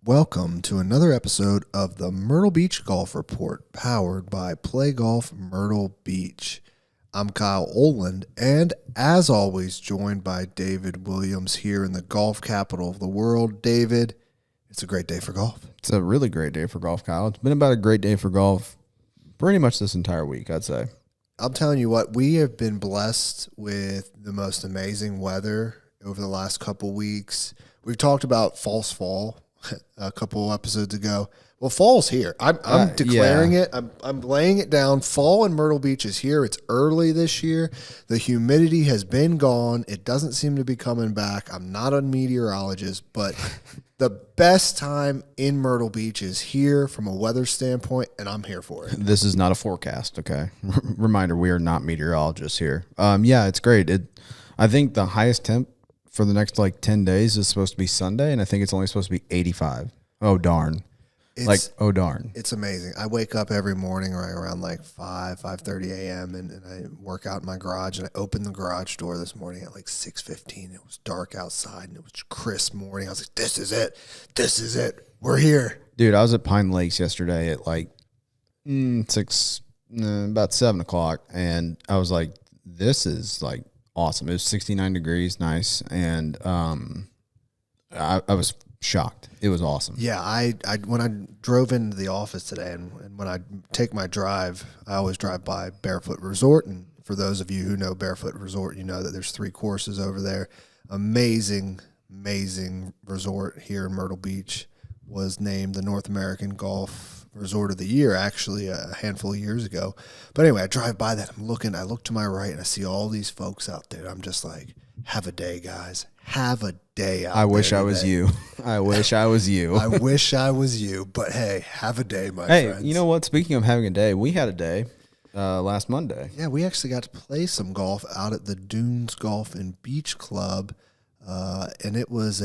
Welcome to another episode of the Myrtle Beach Golf Report, powered by Play Golf Myrtle Beach. I'm Kyle Oland, and as always, joined by David Williams here in the golf capital of the world. David, it's a great day for golf. It's a really great day for golf, Kyle. It's been about a great day for golf pretty much this entire week, I'd say. I'm telling you what, we have been blessed with the most amazing weather over the last couple weeks. We've talked about false fall a couple episodes ago. Well, fall's here. I'm declaring it. I'm laying it down. Fall in Myrtle Beach is here. It's early this year. The humidity has been gone. It doesn't seem to be coming back. I'm not a meteorologist, but the best time in Myrtle Beach is here from a weather standpoint, and I'm here for it. This is not a forecast, okay? Reminder, we are not meteorologists here. Yeah, it's great. I think the highest temp for the next 10 days is supposed to be Sunday, and I think it's only supposed to be 85. Oh, darn. Oh, darn. It's amazing. I wake up every morning right around 5:30 a.m. and I work out in my garage, and I opened the garage door this morning at 6:15. It was dark outside, and it was crisp morning. I was like, this is it. This is it. We're here. Dude, I was at Pine Lakes yesterday at about 7 o'clock, and I was like, this is awesome. It was 69 degrees, nice, and I was shocked. It was awesome. Yeah, I when I drove into the office today, and when I take my drive, I always drive by Barefoot Resort. And for those of you who know Barefoot Resort, you know that there's 3 courses over there. Amazing, amazing resort here in Myrtle Beach. Was named the North American Golf Resort of the Year, actually, a handful of years ago. But anyway, I drive by that. I look to my right, and I see all these folks out there. I'm just like, have a day, guys. Have a day out there. I wish I was you. I wish I was you. I wish I was you. But hey, have a day, my friends. Hey, you know what? Speaking of having a day, we had a day last Monday. Yeah, we actually got to play some golf out at the Dunes Golf and Beach Club. And it was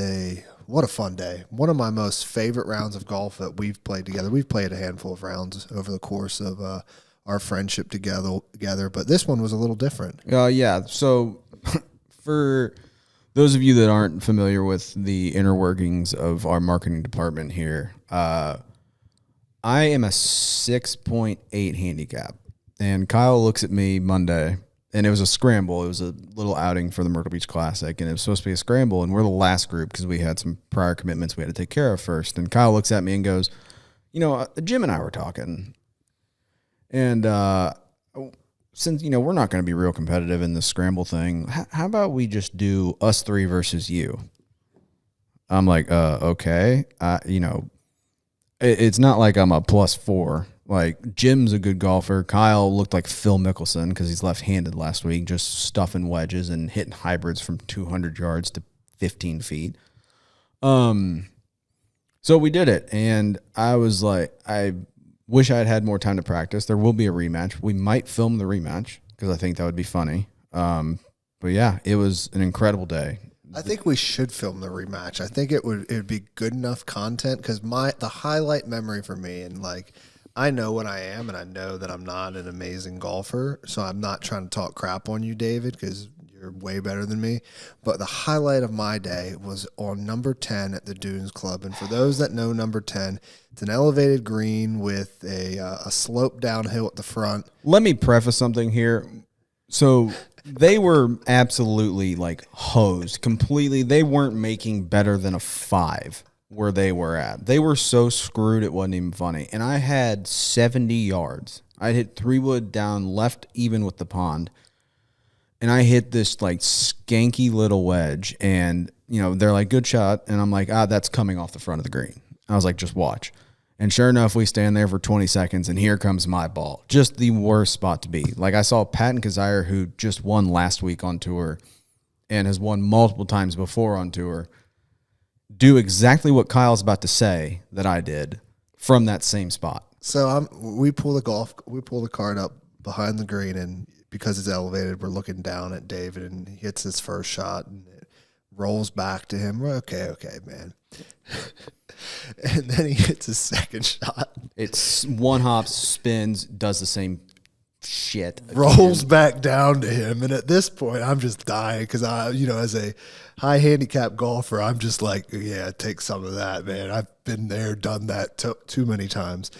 what a fun day. One of my most favorite rounds of golf that we've played together. We've played a handful of rounds over the course of our friendship together, but this one was a little different. Yeah. So for those of you that aren't familiar with the inner workings of our marketing department here, I am a 6.8 handicap, and Kyle looks at me Monday. And it was a scramble. It was a little outing for the Myrtle Beach Classic, and it was supposed to be a scramble, and we're the last group because we had some prior commitments we had to take care of first. And Kyle looks at me and goes, Jim and I were talking, and since, we're not going to be real competitive in the scramble thing, how about we just do us 3 versus you? I'm like, okay. It's not like I'm a +4. Jim's a good golfer. Kyle looked like Phil Mickelson because he's left-handed last week, just stuffing wedges and hitting hybrids from 200 yards to 15 feet. So we did it, and I was like, I wish I had had more time to practice. There will be a rematch. We might film the rematch because I think that would be funny. But yeah, it was an incredible day. I think we should film the rematch. I think it would be good enough content because the highlight memory for me, and I know what I am, and I know that I'm not an amazing golfer, so I'm not trying to talk crap on you, David, because you're way better than me. But the highlight of my day was on number 10 at the Dunes Club. And for those that know number 10, it's an elevated green with a slope downhill at the front. Let me preface something here. So they were absolutely hosed completely. They weren't making better than a 5. Where they were at. They were so screwed it wasn't even funny. And I had 70 yards. I hit 3-wood down left even with the pond. And I hit this skanky little wedge. And, they're like, good shot. And I'm like, that's coming off the front of the green. I was like, just watch. And sure enough, we stand there for 20 seconds, and here comes my ball. Just the worst spot to be. I saw Patton Kazire, who just won last week on tour and has won multiple times before on tour, do exactly what Kyle's about to say that I did from that same spot. So we pull the cart up behind the green, and because it's elevated, we're looking down at David, and he hits his first shot, and it rolls back to him. We're okay, man. And then he hits his second shot. It's one hop, spins, does the same shit. Rolls back down to him. And at this point, I'm just dying because as a high handicap golfer, I'm just like, yeah, take some of that, man. I've been there, done that too many times.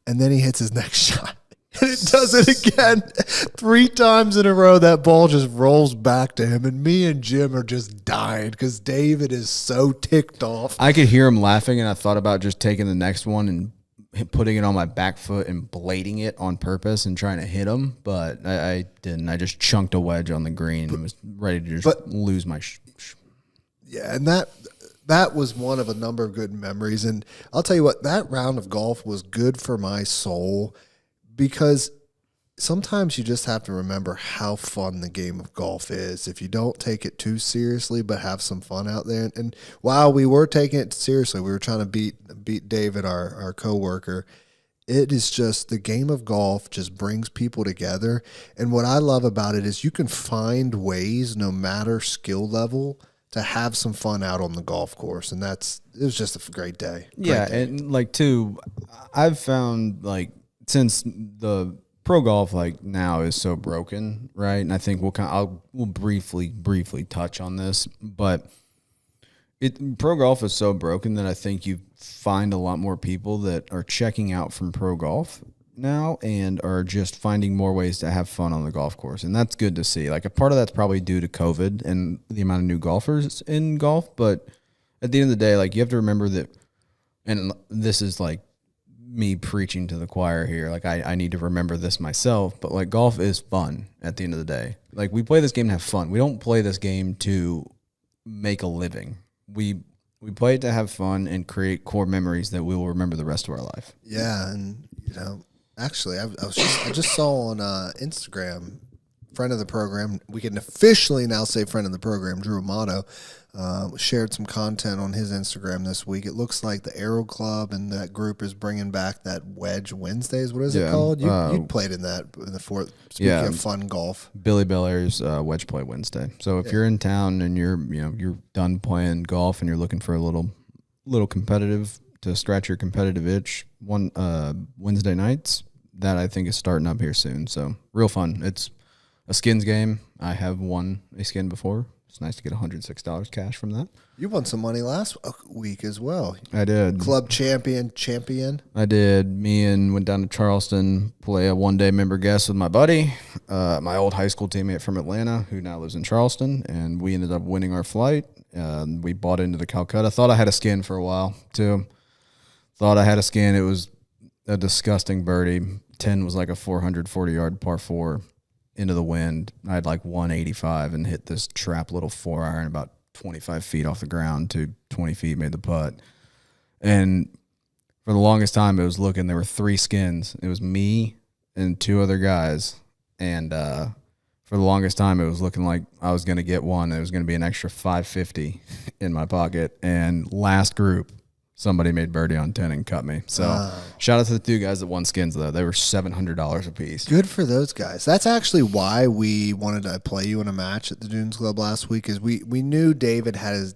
And then he hits his next shot. And it does it again 3 times in a row. That ball just rolls back to him. And me and Jim are just dying because David is so ticked off. I could hear him laughing, and I thought about just taking the next one and putting it on my back foot and blading it on purpose and trying to hit him. But I didn't. I just chunked a wedge on the green and was ready to just lose my Yeah, and that was one of a number of good memories. And I'll tell you what, that round of golf was good for my soul because sometimes you just have to remember how fun the game of golf is if you don't take it too seriously but have some fun out there. And while we were taking it seriously, we were trying to beat David, our coworker. It is just the game of golf just brings people together. And what I love about it is you can find ways, no matter skill level, to have some fun out on the golf course. And it was just a great day. Yeah. And like too, I've found like since the pro golf like now is so broken, right? And I think we'll briefly touch on this, but pro golf is so broken that I think you find a lot more people that are checking out from pro golf now and are just finding more ways to have fun on the golf course. And that's good to see. Like a part of that's probably due to COVID and the amount of new golfers in golf. But at the end of the day, like you have to remember that, and this is like me preaching to the choir here. Like I need to remember this myself, but like golf is fun at the end of the day. Like we play this game to have fun. We don't play this game to make a living. We play it to have fun and create core memories that we will remember the rest of our life. Yeah. And actually I just saw on Instagram, friend of the program, we can officially now say friend of the program, Drew Amato, shared some content on his Instagram this week. It looks like the Aero Club and that group is bringing back that Wedge Wednesdays. What is it called? You played in that in the fourth. Speaking of fun golf, Billy Belair's Wedge Play Wednesday. So if you're in town and you're done playing golf and you're looking for a little competitive to scratch your competitive itch, Wednesday nights, that I think is starting up here soon. So real fun. It's a skins game. I have won a skin before. It's nice to get $106 cash from that. You won some money last week as well. I did. Club champion. I did. Went down to Charleston, play a one-day member guest with my buddy, my old high school teammate from Atlanta, who now lives in Charleston, and we ended up winning our flight. We bought into the Calcutta. Thought I had a skin for a while, too. Thought I had a skin. It was a disgusting birdie. 10 was like a 440-yard par 4. Into the wind. I had like 185 and hit this trap little 4-iron about 25 feet off the ground to 20 feet, made the putt. And for the longest time, there were 3 skins. It was me and 2 other guys. And for the longest time, it was looking like I was going to get one. It was going to be an extra $550 in my pocket. And last group, somebody made birdie on 10 and cut me. So shout out to the 2 guys that won skins, though. They were $700 a piece. Good for those guys. That's actually why we wanted to play you in a match at the Dunes Club last week, is we knew David had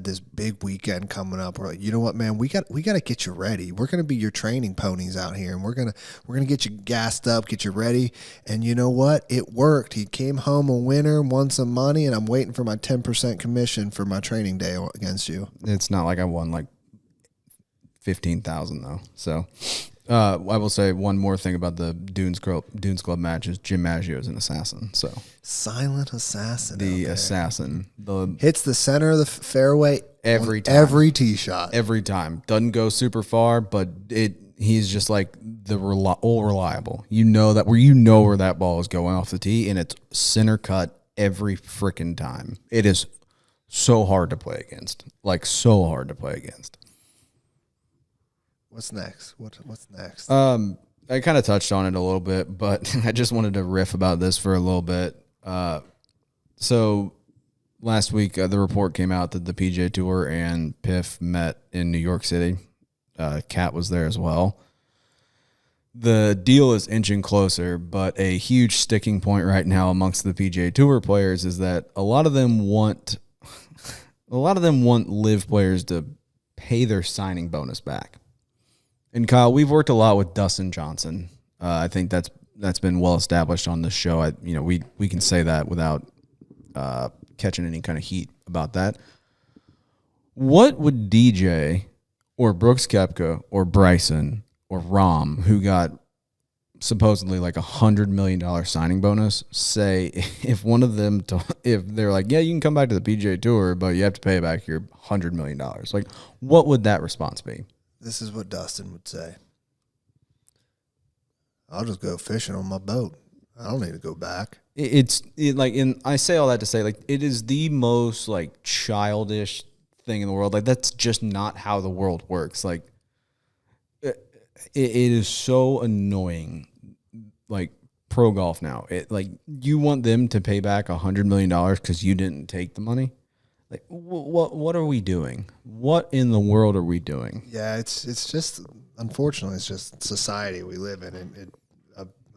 this big weekend coming up. We're like, you know what, man, we got to get you ready. We're going to be your training ponies out here, and we're going to get you gassed up, get you ready. And you know what? It worked. He came home a winner, won some money, and I'm waiting for my 10% commission for my training day against you. It's not like I won like 15,000 though. So I will say one more thing about the Dunes Club match is Jim Maggio is an assassin. So silent assassin. The assassin. Hits the center of the fairway every time. Every tee shot. Every time. Doesn't go super far, but he's just like all reliable. You know where that ball is going off the tee, and it's center cut every freaking time. It is so hard to play against. Like so hard to play against. What's next? What's next? I kind of touched on it a little bit, but I just wanted to riff about this for a little bit. So last week, the report came out that the PGA Tour and PIF met in New York City. Kat was there as well. The deal is inching closer, but a huge sticking point right now amongst the PGA Tour players is that a lot of them want live players to pay their signing bonus back. And Kyle, we've worked a lot with Dustin Johnson. I think that's that's been well established on this show. We can say that without catching any kind of heat about that. What would DJ or Brooks Koepka or Bryson or Rahm, who got supposedly like $100 million signing bonus, say if one of them, if they're like, yeah, you can come back to the PGA Tour, but you have to pay back your $100 million? Like, what would that response be? This is what Dustin would say. I'll just go fishing on my boat. I don't need to go back. I say all that to say, like, it is the most like childish thing in the world. Like, that's just not how the world works. Like, it is so annoying. Like, pro golf now, you want them to pay back $100 million because you didn't take the money. Like, what are we doing? What in the world are we doing? Yeah, it's just, unfortunately, it's just society we live in, and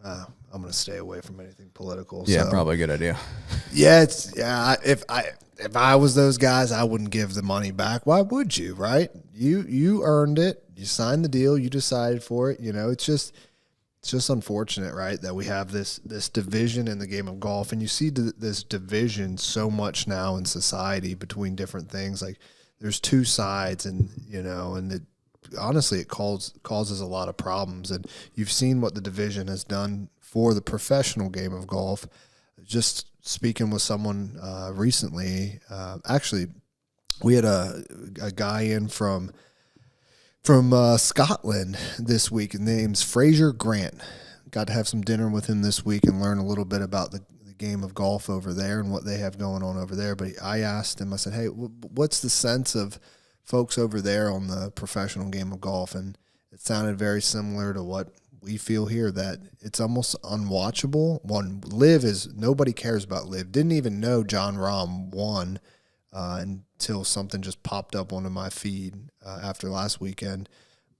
I'm going to stay away from anything political. Yeah, so. Probably a good idea. Yeah, if I was those guys, I wouldn't give the money back. Why would you, right? You earned it. You signed the deal. You decided for it. It's just unfortunate, right, that we have this division in the game of golf, and you see this division so much now in society between different things. Like, there's two sides, and honestly, it causes a lot of problems. And you've seen what the division has done for the professional game of golf. Just speaking with someone recently, actually, we had a guy in from Scotland this week. His name's Fraser Grant. Got to have some dinner with him this week and learn a little bit about the game of golf over there and what they have going on over there. But I asked him, I said, hey, what's the sense of folks over there on the professional game of golf? And it sounded very similar to what we feel here, that it's almost unwatchable. Live is, nobody cares about Live. Didn't even know Jon Rahm won until something just popped up onto my feed after last weekend.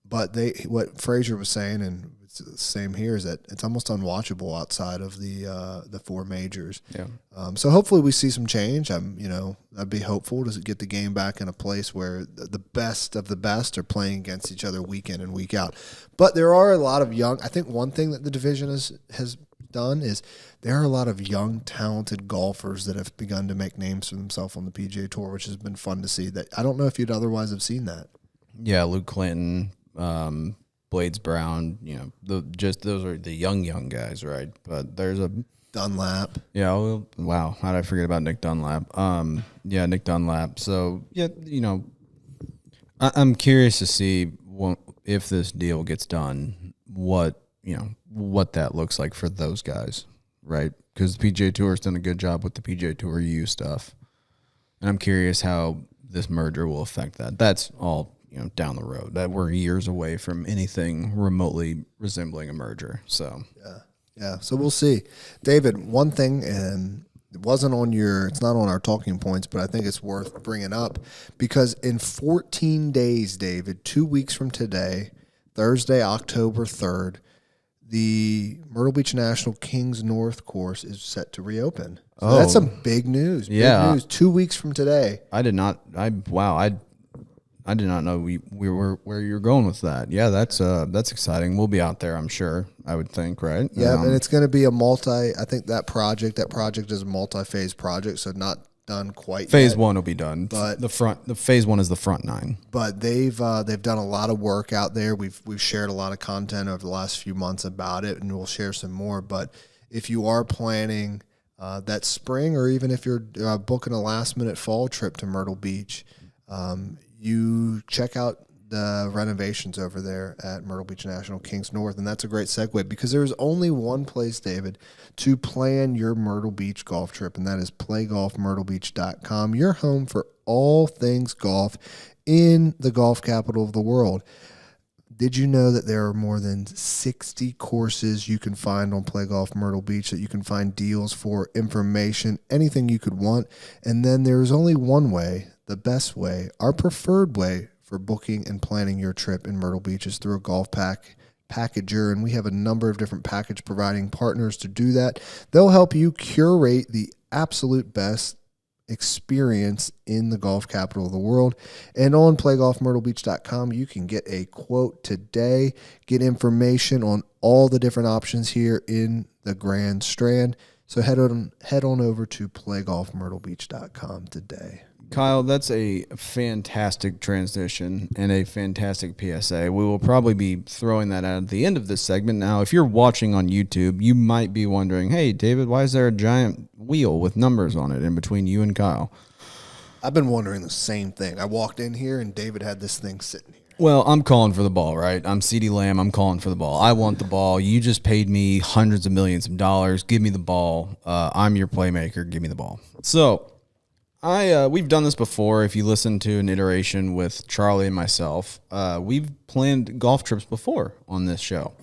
But what Fraser was saying, and it's the same here, is that it's almost unwatchable outside of the four majors. Yeah. So hopefully we see some change. I'd be hopeful to get the game back in a place where the best of the best are playing against each other week in and week out. But there are a lot of young. I think one thing that the division has done is there are a lot of young, talented golfers that have begun to make names for themselves on the PGA Tour, which has been fun to see. That I don't know if you'd otherwise have seen that. Yeah, Luke Clinton, Blades Brown, those are the young guys, right? But there's a Dunlap. Yeah, wow, how did I forget about Nick Dunlap? Nick Dunlap. So I'm curious to see if this deal gets done, what that looks like for those guys, right? Because the PGA Tour has done a good job with the PGA Tour U stuff, and I'm curious how this merger will affect that. That's all down the road. That we're years away from anything remotely resembling a merger. So yeah. So we'll see, David. One thing, and it's not on our talking points, but I think it's worth bringing up because in 14 days, David, 2 weeks from today, Thursday, October 3rd, the Myrtle Beach National Kings North course is set to reopen. So that's some big news. Big news. 2 weeks from today. I did not know we were where you're going with that. Yeah, that's exciting. We'll be out there, I'm sure. I would think, right? Yeah, and it's going to be I think that project is a multi-phase project, so not done quite phase yet. One will be done, but the phase one is the front nine. But they've done a lot of work out there. We've shared a lot of content over the last few months about it, and we'll share some more. But if you are planning that spring, or even if you're booking a last-minute fall trip to Myrtle Beach, you check out the renovations over there at Myrtle Beach National Kings North, and that's a great segue because there's only one place, David, to plan your Myrtle Beach golf trip, and that is playgolfmyrtlebeach.com, your home for all things golf in the golf capital of the world. Did you know that there are more than 60 courses you can find on Play Golf Myrtle Beach that you can find deals for, information, anything you could want? And then there's only one way, the best way, our preferred way for booking and planning your trip in Myrtle Beach is through a golf packager, and we have a number of different package providing partners to do that. They'll help you curate the absolute best experience in the golf capital of the world. And on playgolfmyrtlebeach.com, you can get a quote today, get information on all the different options here in the Grand Strand. So head on over to playgolfmyrtlebeach.com today. Kyle, that's a fantastic transition and a fantastic PSA. We will probably be throwing that out at the end of this segment. Now, if you're watching on YouTube, you might be wondering, hey, David, why is there a giant wheel with numbers on it in between you and Kyle? I've been wondering the same thing. I walked in here and David had this thing sitting here. Well, I'm calling for the ball, right? I'm CeeDee Lamb. I'm calling for the ball. I want the ball. You just paid me hundreds of millions of dollars. Give me the ball. I'm your playmaker. Give me the ball. So we've done this before. If you listen to an iteration with Charlie and myself, we've planned golf trips before on this show.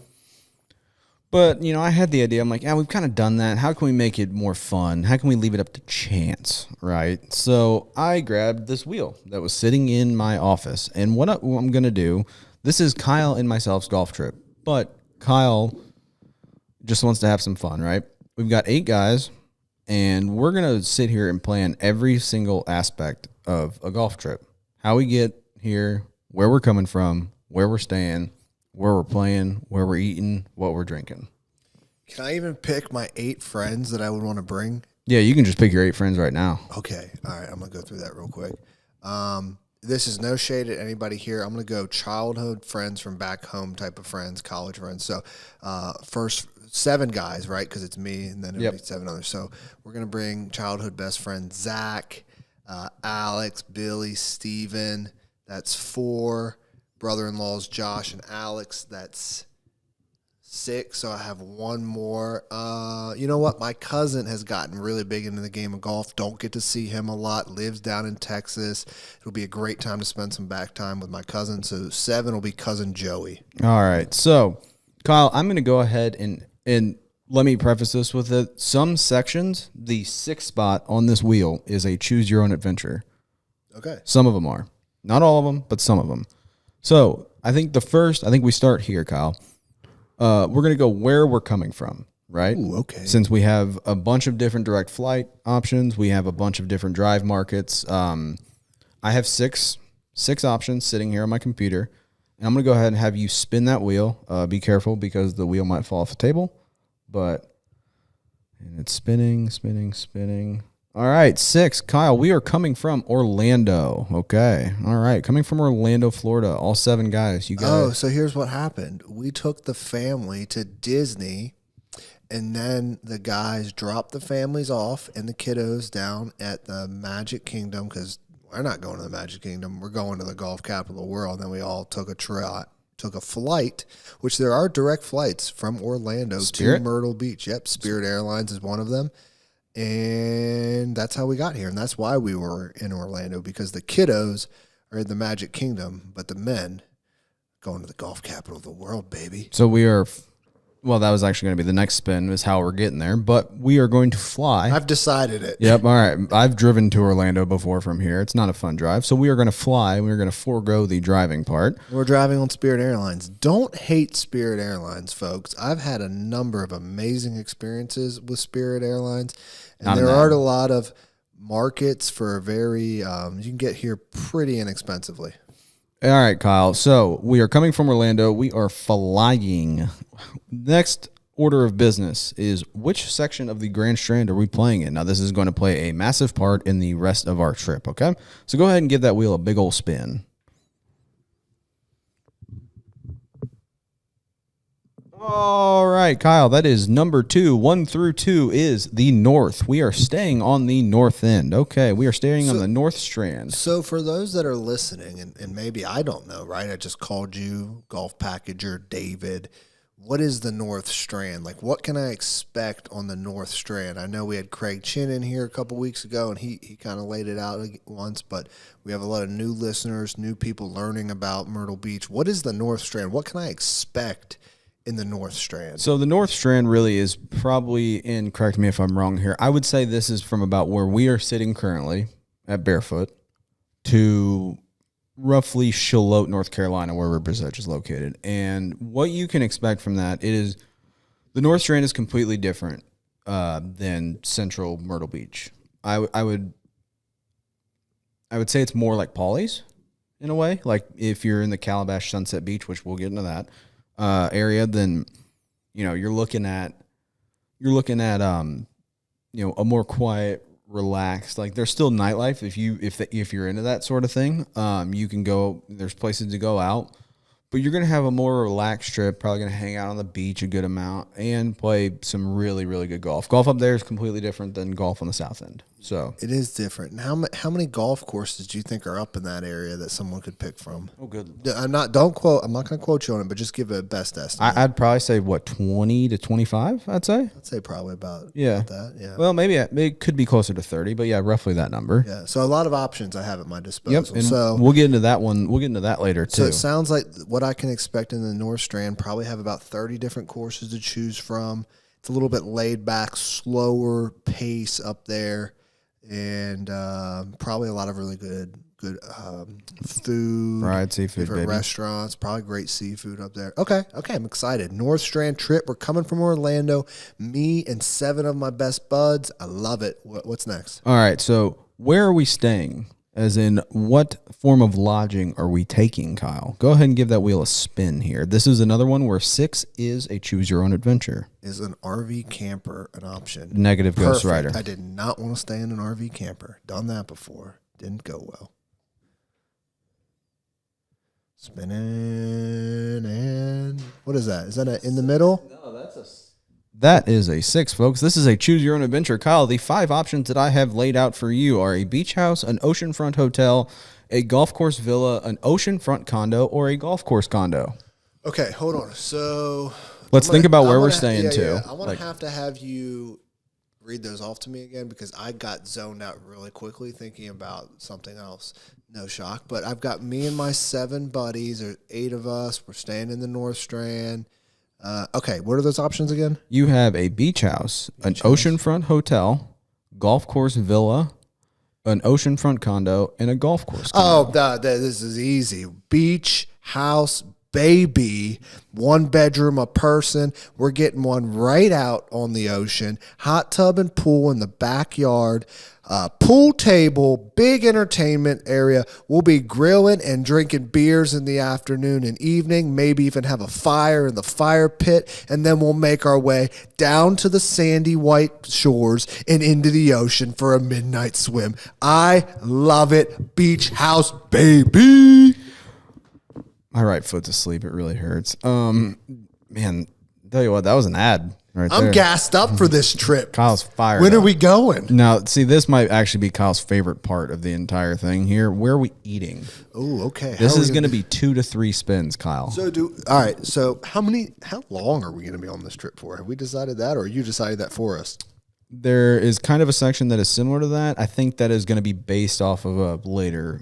But, I had the idea. I'm like, we've kind of done that. How can we make it more fun? How can we leave it up to chance, right? So I grabbed this wheel that was sitting in my office. And what I'm going to do, this is Kyle and myself's golf trip. But Kyle just wants to have some fun, right? We've got 8 guys. And we're going to sit here and plan every single aspect of a golf trip. How we get here, where we're coming from, where we're staying, where we're playing, where we're eating, what we're drinking. Can I even pick my 8 friends that I would want to bring? Yeah, you can just pick your 8 friends right now. Okay. All right. I'm going to go through that real quick. This is no shade at anybody here. I'm going to go childhood friends from back home type of friends, college friends. So first 7 guys, right? Because it's me and then it'll be 7 others. So we're going to bring childhood best friend Zach, Alex, Billy, Steven. That's 4. Brother-in-laws Josh and Alex. That's 6. So I have 1 more. You know what? My cousin has gotten really big into the game of golf. Don't get to see him a lot. Lives down in Texas. It'll be a great time to spend some back time with my cousin. So 7 will be cousin Joey. All right. So, Kyle, I'm going to go ahead and let me preface this with it. Some sections, the 6th spot on this wheel is a choose your own adventure. Okay. Some of them are. Not all of them, but some of them. So I think we start here, Kyle. We're going to go where we're coming from, right? Ooh, okay. Since we have a bunch of different direct flight options, we have a bunch of different drive markets. I have six options sitting here on my computer. And I'm going to go ahead and have you spin that wheel. Be careful because the wheel might fall off the table. And it's spinning, spinning, spinning. All right, 6. Kyle, we are coming from Orlando. Okay. All right, coming from Orlando, Florida. All 7 guys. You guys. Oh, so here's what happened. We took the family to Disney, and then the guys dropped the families off and the kiddos down at the Magic Kingdom because we're not going to the Magic Kingdom. We're going to the golf capital of the world. And then we all took a flight, which there are direct flights from Orlando to Myrtle Beach. Yep, Spirit Airlines is one of them. And that's how we got here. And that's why we were in Orlando, because the kiddos are in the Magic Kingdom, but the men going to the golf capital of the world, baby. So we are, that was actually going to be the next spin is how we're getting there, but we are going to fly. I've decided it. Yep. All right. I've driven to Orlando before from here. It's not a fun drive. So we are going to fly. We're going to forego the driving part. We're driving on Spirit Airlines. Don't hate Spirit Airlines, folks. I've had a number of amazing experiences with Spirit Airlines. And there are a lot of markets for you can get here pretty inexpensively. All right, Kyle. So we are coming from Orlando. We are flying. Next order of business is which section of the Grand Strand are we playing in? Now, this is going to play a massive part in the rest of our trip, okay? So go ahead and give that wheel a big old spin. All right, Kyle, that is number 2. 1 through 2 is the north. We are staying on the north end. Okay, we are staying on the North Strand. So for those that are listening, and maybe I don't know, right? I just called you Golf Packager David. What is the North Strand? Like, what can I expect on the North Strand? I know we had Craig Chin in here a couple weeks ago, and he kind of laid it out once, but we have a lot of new listeners, new people learning about Myrtle Beach. What is the North Strand? What can I expect in the North Strand? So the North Strand really is probably, and correct me if I'm wrong here, I would say this is from about where we are sitting currently at Barefoot to roughly Charlotte, North Carolina, where Rivers Edge is located. And what you can expect from that, the North Strand is completely different than Central Myrtle Beach. I would I would say it's more like Pawleys in a way. Like if you're in the Calabash Sunset Beach, which we'll get into that area, then you're looking at a more quiet, relaxed. Like there's still nightlife if you're into that sort of thing. You can go. There's places to go out. But you're going to have a more relaxed trip, probably going to hang out on the beach a good amount and play some really, really good golf. Golf up there is completely different than golf on the south end. So it is different. And how many golf courses do you think are up in that area that someone could pick from? Oh, good. I'm not going to quote you on it, but just give a best estimate. I'd probably say 20 to 25. I'd say probably about that. Yeah. Well, maybe it could be closer to 30, but yeah, roughly that number. Yeah. So a lot of options I have at my disposal. Yep. And so we'll get into that one. We'll get into that later too. So it sounds like what I can expect in the North Strand, probably have about 30 different courses to choose from. It's a little bit laid back, slower pace up there, and probably a lot of really good food, fried seafood, different restaurants, probably great seafood up there. Okay, I'm excited. North Strand trip. We're coming from Orlando. Me and 7 of my best buds. I love it. What's next? All right, so where are we staying? As in, what form of lodging are we taking, Kyle? Go ahead and give that wheel a spin here. This is another one where 6 is a choose-your-own-adventure. Is an RV camper an option? Negative Ghost Rider. I did not want to stay in an RV camper. Done that before. Didn't go well. Spinning, and what is that? Is that in the middle? No, that is a 6, folks. This is a choose-your-own-adventure. Kyle, the 5 options that I have laid out for you are a beach house, an oceanfront hotel, a golf course villa, an oceanfront condo, or a golf course condo. Okay, hold on. So let's think about where we're staying too. Yeah. I want to have you read those off to me again because I got zoned out really quickly thinking about something else. No shock, but I've got me and my 7 buddies. There's 8 of us. We're staying in the North Strand. Okay, what are those options again? You have a beach house, an oceanfront hotel, golf course villa, an oceanfront condo, and a golf course condo. Oh, this is easy. Beach house, baby. 1 bedroom a person. We're getting one right out on the ocean. Hot tub and pool in the backyard. Pool table, big entertainment area. We'll be grilling and drinking beers in the afternoon and evening, maybe even have a fire in the fire pit, and then we'll make our way down to the sandy white shores and into the ocean for a midnight swim. I love it. Beach house, baby. My right foot's asleep. It really hurts. Man, tell you what, that was an ad. Right I'm there. gassed up for this trip. Kyle's fired. When are we going? Now, see, this might actually be Kyle's favorite part of the entire thing here. Where are we eating? Oh, okay. This is going to be 2 to 3 spins, Kyle. All right. So how long are we going to be on this trip for? Have we decided that, or you decided that for us? There is kind of a section that is similar to that. I think that is going to be based off of the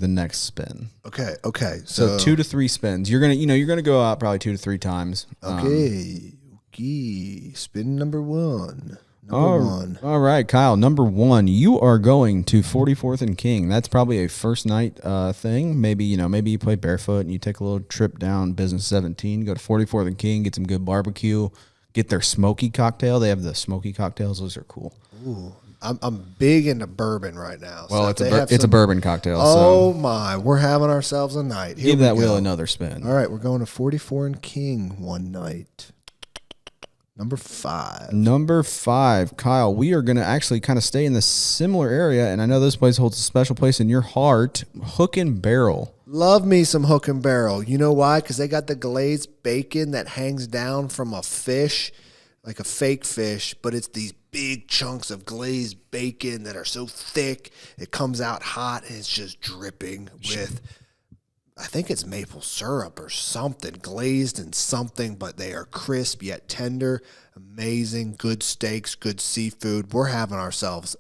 next spin. Okay. So 2 to 3 spins. You're gonna go out probably 2 to 3 times. Okay. Spin number 1. All right, Kyle. Number 1, you are going to 44th and King. That's probably a first night thing. Maybe you play barefoot and you take a little trip down Business 17. Go to 44th and King. Get some good barbecue. Get their smoky cocktail. They have the smoky cocktails. Those are cool. Ooh. I'm big into bourbon right now. Well, it's a bourbon cocktail. Oh, my. We're having ourselves a night. Give that wheel another spin. All right, we're going to 44 and King one night. Number 5. Number 5, Kyle. We are going to actually kind of stay in the similar area, and I know this place holds a special place in your heart. Hook and Barrel. Love me some Hook and Barrel. You know why? Because they got the glazed bacon that hangs down from a fish, like a fake fish, but it's these big chunks of glazed bacon that are so thick, it comes out hot, and it's just dripping with, I think it's maple syrup or something, glazed in something, but they are crisp yet tender, amazing, good steaks, good seafood. We're having ourselves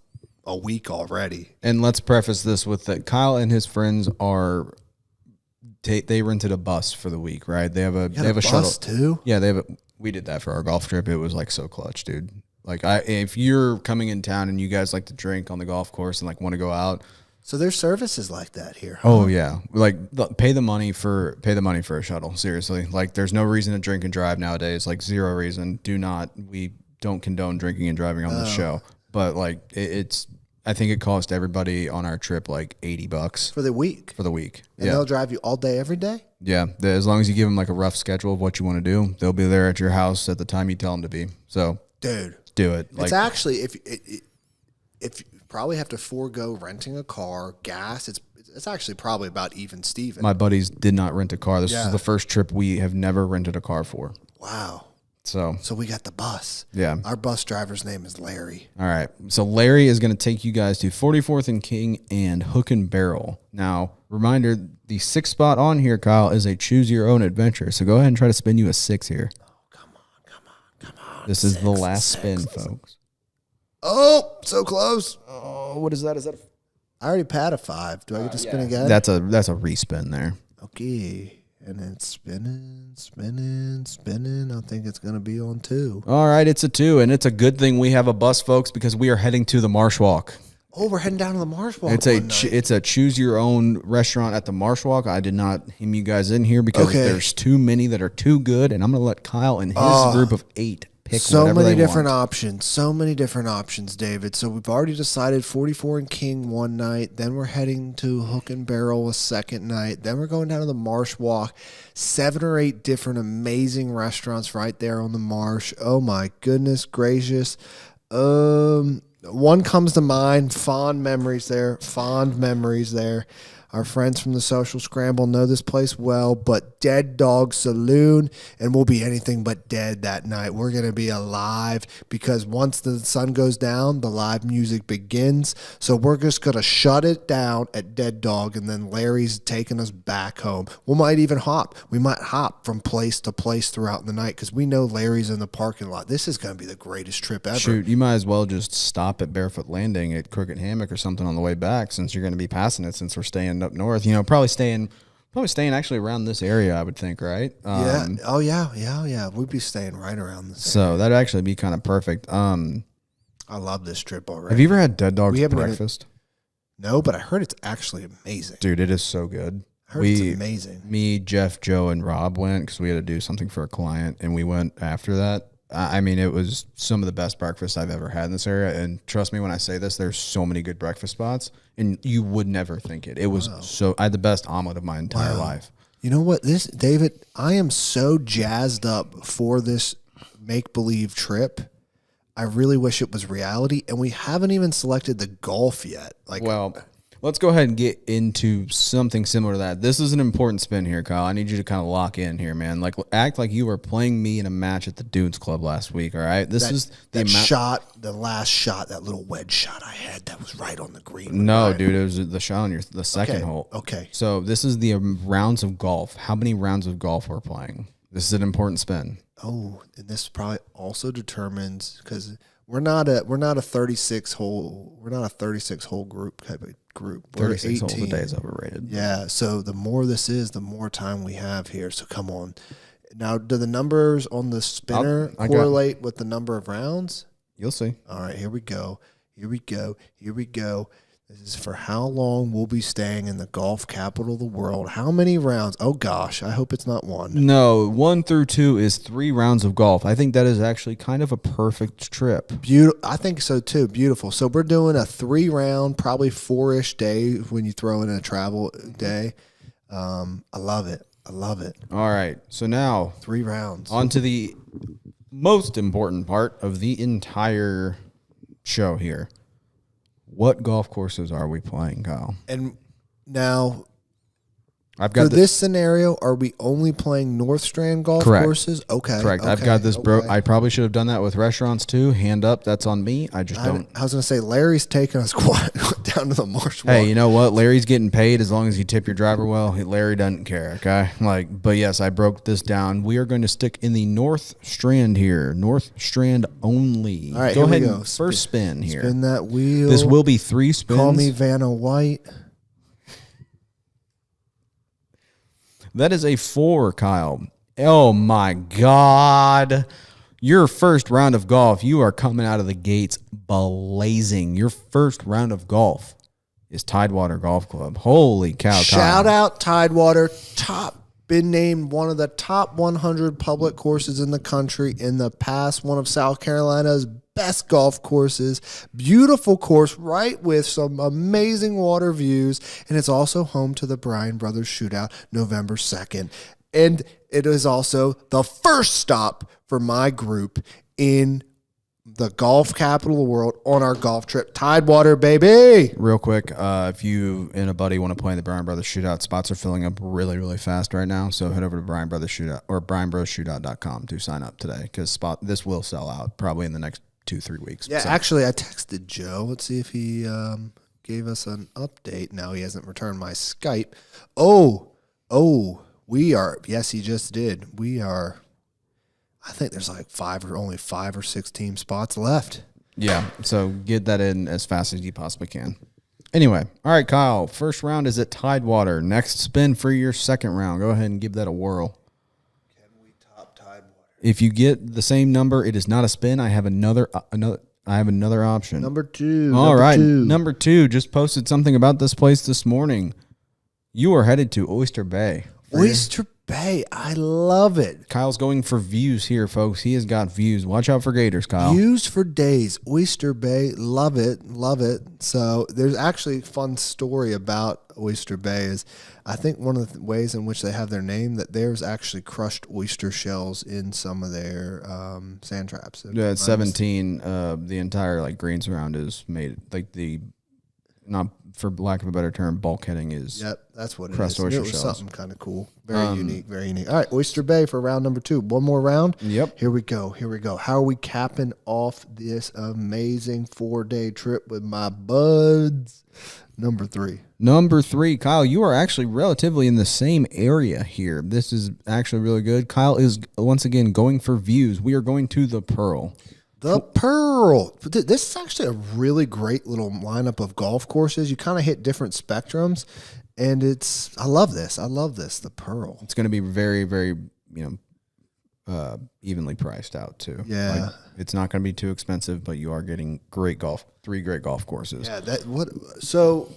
a week already. And let's preface this with that Kyle and his friends they rented a bus for the week, right? They have a shuttle too. Yeah, we did that for our golf trip. It was like so clutch, dude. Like if you're coming in town and you guys like to drink on the golf course and like want to go out. So there's services like that here. Huh? Oh yeah. Like pay the money for a shuttle. Seriously. Like there's no reason to drink and drive nowadays. Like zero reason. We don't condone drinking and driving on this show. But like it's I think it cost everybody on our trip like $80 for the week. for the week. And they'll drive you all day, every day? Yeah. As long as you give them like a rough schedule of what you want to do, they'll be there at your house at the time you tell them to be. So, dude, do it. It's actually, if you probably have to forego renting a car, gas, it's actually probably about even Steven. My buddies did not rent a car. This is the first trip we have never rented a car for. Wow. So we got the bus. Yeah. Our bus driver's name is Larry. All right. So Larry is going to take you guys to 44th and King and Hook and Barrel. Now, reminder, the 6th spot on here, Kyle, is a choose your own adventure. So go ahead and try to spin you a 6 here. Oh, come on. This is the last spin, folks. Oh, so close. Oh, what is that? Is that I already pat a 5. Do I get to spin again? That's a respin there. Okay. And then spinning. I think it's going to be on 2. All right, it's a 2, and it's a good thing we have a bus, folks, because we are heading to the Marsh Walk. Oh, we're heading down to the Marsh Walk. It's a choose your own restaurant at the Marsh Walk. I did not hem you guys in here because there's too many that are too good, and I'm going to let Kyle and his group of 8 pick so many different options. So many different options, David. So we've already decided 44 and King one night. Then we're heading to Hook and Barrel a second night. Then we're going down to the Marsh Walk. 7 or 8 different amazing restaurants right there on the Marsh. Oh my goodness gracious. One comes to mind. Fond memories there. Our friends from the Social Scramble know this place well, but Dead Dog Saloon, and we'll be anything but dead that night. We're going to be alive because once the sun goes down, the live music begins. So we're just going to shut it down at Dead Dog, and then Larry's taking us back home. We might even hop. We might hop from place to place throughout the night because we know Larry's in the parking lot. This is going to be the greatest trip ever. Shoot, you might as well just stop at Barefoot Landing at Crooked Hammock or something on the way back since you're going to be passing it since we're staying up north, probably staying actually around this area, I would think, right? Yeah. We'd be staying right around this area. That'd actually be kind of perfect. I love this trip already. Have you ever had Dead Dog's breakfast? No, but I heard it's actually amazing. Dude, it is so good. I heard it's amazing. Me, Jeff, Joe, and Rob went because we had to do something for a client, and we went after that. I mean, it was some of the best breakfast I've ever had in this area. And trust me when I say this, there's so many good breakfast spots, and you would never think it. It was I had the best omelet of my entire life. You know what, David, I am so jazzed up for this make-believe trip. I really wish it was reality, and we haven't even selected the golf yet. Let's go ahead and get into something similar to that. This is an important spin here, Kyle. I need you to kind of lock in here, man. Act like you were playing me in a match at the Dunes Club last week, all right? The last shot, that little wedge shot I had, that was right on the green. No, dude, it was the shot on the second hole. Okay. So this is the rounds of golf. How many rounds of golf we're playing? This is an important spin. Oh, and this probably also determines because we're not a 36 hole group type of group. We're 36 holes a day is overrated. Yeah, so the more this is, the more time we have here. So come on. Now, do the numbers on the spinner correlate with the number of rounds? You'll see. All right, here we go. This is for how long we'll be staying in the golf capital of the world. How many rounds? Oh, gosh. I hope it's not 1. No, 1 through 2 is 3 rounds of golf. I think that is actually kind of a perfect trip. I think so, too. Beautiful. So we're doing a 3-round, probably 4-ish day when you throw in a travel day. I love it. All right. So now 3 rounds. On to the most important part of the entire show here. What golf courses are we playing, Kyle? And now, for this scenario, are we only playing North Strand golf courses? Okay. Correct. I've got this, bro. I probably should have done that with restaurants too. Hand up. That's on me. I just don't. I was going to say, Larry's taking us down to the Marsh Walk. Hey, you know what? Larry's getting paid as long as you tip your driver well. Larry doesn't care, okay? But yes, I broke this down. We are going to stick in the North Strand here. North Strand only. All right, go ahead. Go. First spin here. Spin that wheel. This will be 3 spins. Call me Vanna White. That is a 4, Kyle. Oh, my God. Your first round of golf, you are coming out of the gates blazing. Your first round of golf is Tidewater Golf Club. Holy cow, Kyle. Shout out Tidewater. Top been named one of the top 100 public courses in the country in the past, one of South Carolina's best golf courses. Beautiful course, right, with some amazing water views, and it's also home to the Bryan Brothers Shootout November 2nd. And it is also the first stop for my group in the golf capital of the world on our golf trip. Tidewater, baby. Real quick, if you and a buddy want to play in the Bryan Brothers Shootout, spots are filling up really, really fast right now. So head over to Bryan Brothers Shootout or BryanBrothersShootout.com to sign up today, because this will sell out probably in the next 2-3 weeks. Yeah, so. actually, I texted Joe. Let's see if he gave us an update. No, he hasn't returned my Skype. We are. Yes, he just did. We are. I think there's like only 5 or 6 team spots left. Yeah, so get that in as fast as you possibly can. Anyway, all right, Kyle. First round is at Tidewater. Next spin for your second round. Go ahead and give that a whirl. Can we top Tidewater? If you get the same number, it is not a spin. I have another option. Number 2. All right, number 2 just posted something about this place this morning. You are headed to Oyster Bay. Oyster Bay. I love it. Kyle's going for views here, folks. He has got views. Watch out for gators, Kyle. Views for days. Oyster Bay. Love it. Love it. So there's actually a fun story about Oyster Bay. Is I think one of the ways in which they have their name, that there's actually crushed oyster shells in some of their sand traps. Yeah, at 17, the entire like green surround is made like the, not for lack of a better term, bulkheading is. Yep, that's what it crushed is. oyster It was shells. something kind of cool. Very unique, very unique. All right, Oyster Bay for round number 2. One more round. Yep. Here we go. How are we capping off this amazing 4-day trip with my buds? Number 3. Number 3, Kyle, you are actually relatively in the same area here. This is actually really good. Kyle is once again going for views. We are going to the Pearl. The Pearl. This is actually a really great little lineup of golf courses. You kind of hit different spectrums, and I love this. The Pearl. It's going to be very, very, evenly priced out too. Yeah. Like, it's not going to be too expensive, but you are getting 3 great golf courses. Yeah. So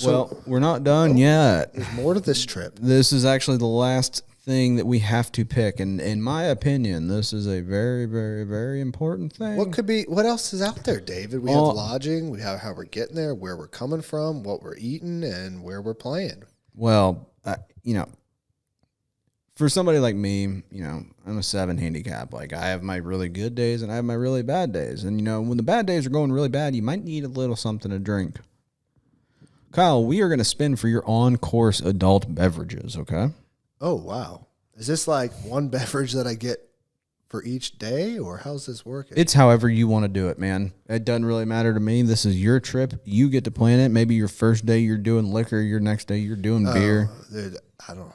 Well, we're not done yet. There's more to this trip. This is actually the last thing that we have to pick, and in my opinion, this is a very, very, very important thing. What else is out there, David? We have lodging, we have how we're getting there, where we're coming from, what we're eating, and where we're playing. Well, for somebody like me, I'm a 7 handicap. Like, I have my really good days and I have my really bad days. And, when the bad days are going really bad, you might need a little something to drink. Kyle, we are going to spin for your on-course adult beverages, okay? Oh, wow. Is this like one beverage that I get for each day, or how's this working? It's however you want to do it, man. It doesn't really matter to me. This is your trip. You get to plan it. Maybe your first day you're doing liquor, your next day you're doing beer. Dude, I don't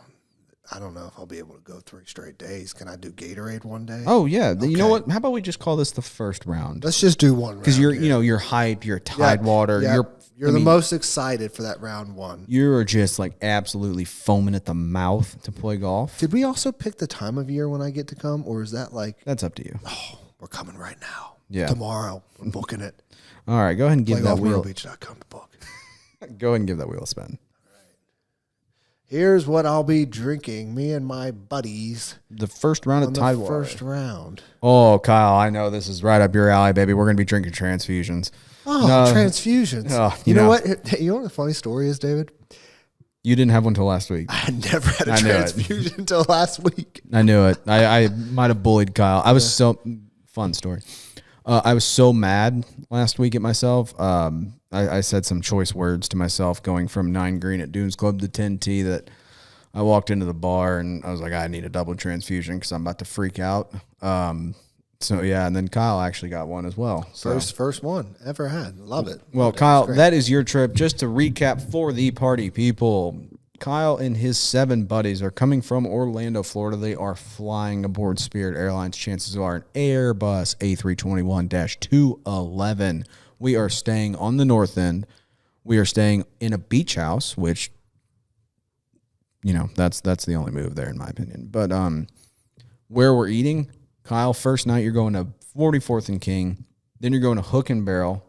know if I'll be able to go 3 straight days. Can I do Gatorade one day? Oh, yeah. Okay. You know what? How about we just call this the first round? Let's just do one round. Because you're hyped. You're Tidewater. Yeah, you're the most excited for that round 1. You're just like absolutely foaming at the mouth to play golf. Did we also pick the time of year when I get to come, or is that like... That's up to you. Oh, we're coming right now. Yeah. Tomorrow. We're booking it. All right. Go ahead and give that wheel. PlayGolfMyrtleBeach.com to book. Go ahead and give that wheel a spin. Here's what I'll be drinking, me and my buddies. The first round of Tidewater. First round. Oh, Kyle, I know this is right up your alley, baby. We're going to be drinking transfusions. Oh, transfusions. Oh, you know what? You know what the funny story is, David? You didn't have one until last week. I never had a transfusion until last week. I knew it. I might have bullied Kyle. I was fun story. I was so mad last week at myself. I said some choice words to myself going from 9 green at Dunes Club to 10T that I walked into the bar and I was like, I need a double transfusion because I'm about to freak out. So, yeah, and then Kyle actually got one as well. So. First one ever had. Love it. Well, Kyle, that is your trip. Just to recap for the party people, Kyle and his 7 buddies are coming from Orlando, Florida. They are flying aboard Spirit Airlines. Chances are an Airbus A321-211. We are staying on the north end. We are staying in a beach house, which, that's the only move there in my opinion. But where we're eating, Kyle, first night you're going to 44th and King. Then you're going to Hook and Barrel.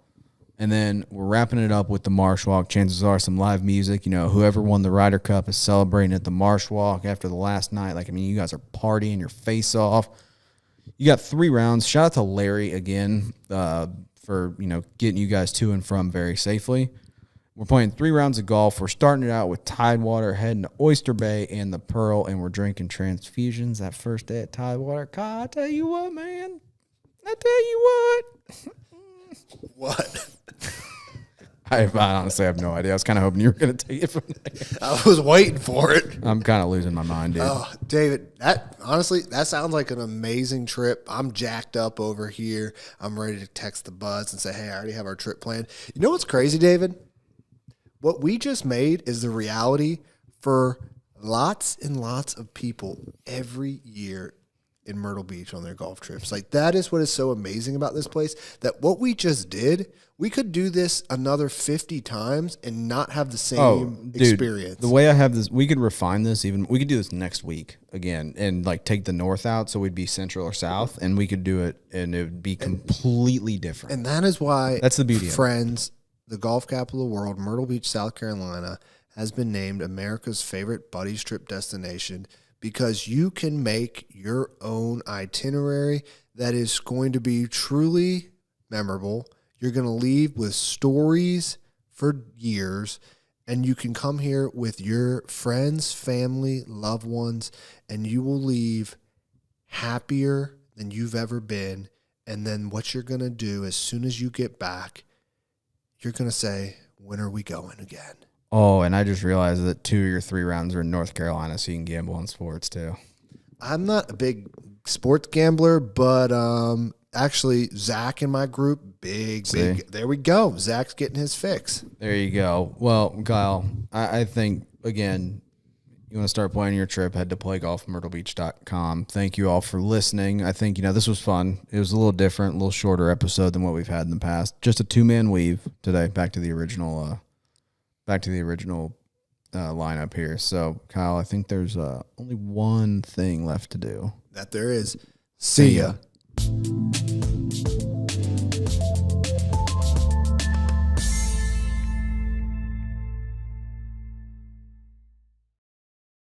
And then we're wrapping it up with the Marsh Walk. Chances are some live music. You know, whoever won the Ryder Cup is celebrating at the Marsh Walk after the last night. Like, I mean, you guys are partying your face off. You got 3 rounds. Shout out to Larry again for, you know, getting you guys to and from very safely. We're playing 3 rounds of golf. We're starting it out with Tidewater, heading to Oyster Bay and the Pearl, and we're drinking transfusions that first day at Tidewater. God, I tell you what, man. I tell you what. What? I honestly have no idea. I was kind of hoping you were going to take it from there. I was waiting for it. I'm kind of losing my mind, dude. Oh, David, that sounds like an amazing trip. I'm jacked up over here. I'm ready to text the buds and say, hey, I already have our trip planned. You know what's crazy, David? What we just made is the reality for lots and lots of people every year in Myrtle Beach on their golf trips. Like, that is what is so amazing about this place, that what we just did, we could do this another 50 times and not have the same experience. The way I have this, we could refine this even. We could do this next week again and like take the north out so we'd be central or south, and we could do it and it would be completely different. And that is why that's the beauty of it. Friends, the golf capital of the world, Myrtle Beach, South Carolina, has been named America's favorite buddies trip destination, because you can make your own itinerary that is going to be truly memorable. You're going to leave with stories for years, and you can come here with your friends, family, loved ones, and you will leave happier than you've ever been. And then what you're going to do as soon as you get back, you're going to say, when are we going again? Oh, and I just realized that 2 of your 3 rounds are in North Carolina, so you can gamble on sports too. I'm not a big sports gambler, but actually, Zach in my group, big. There we go. Zach's getting his fix. There you go. Well, Kyle, I think, again, you want to start planning your trip, head to playgolfmyrtlebeach.com. Thank you all for listening. I think, you know, this was fun. It was a little different, a little shorter episode than what we've had in the past. Just a 2-man weave today, back to the original lineup here. So, Kyle, I think there's only one thing left to do. That there is. See ya.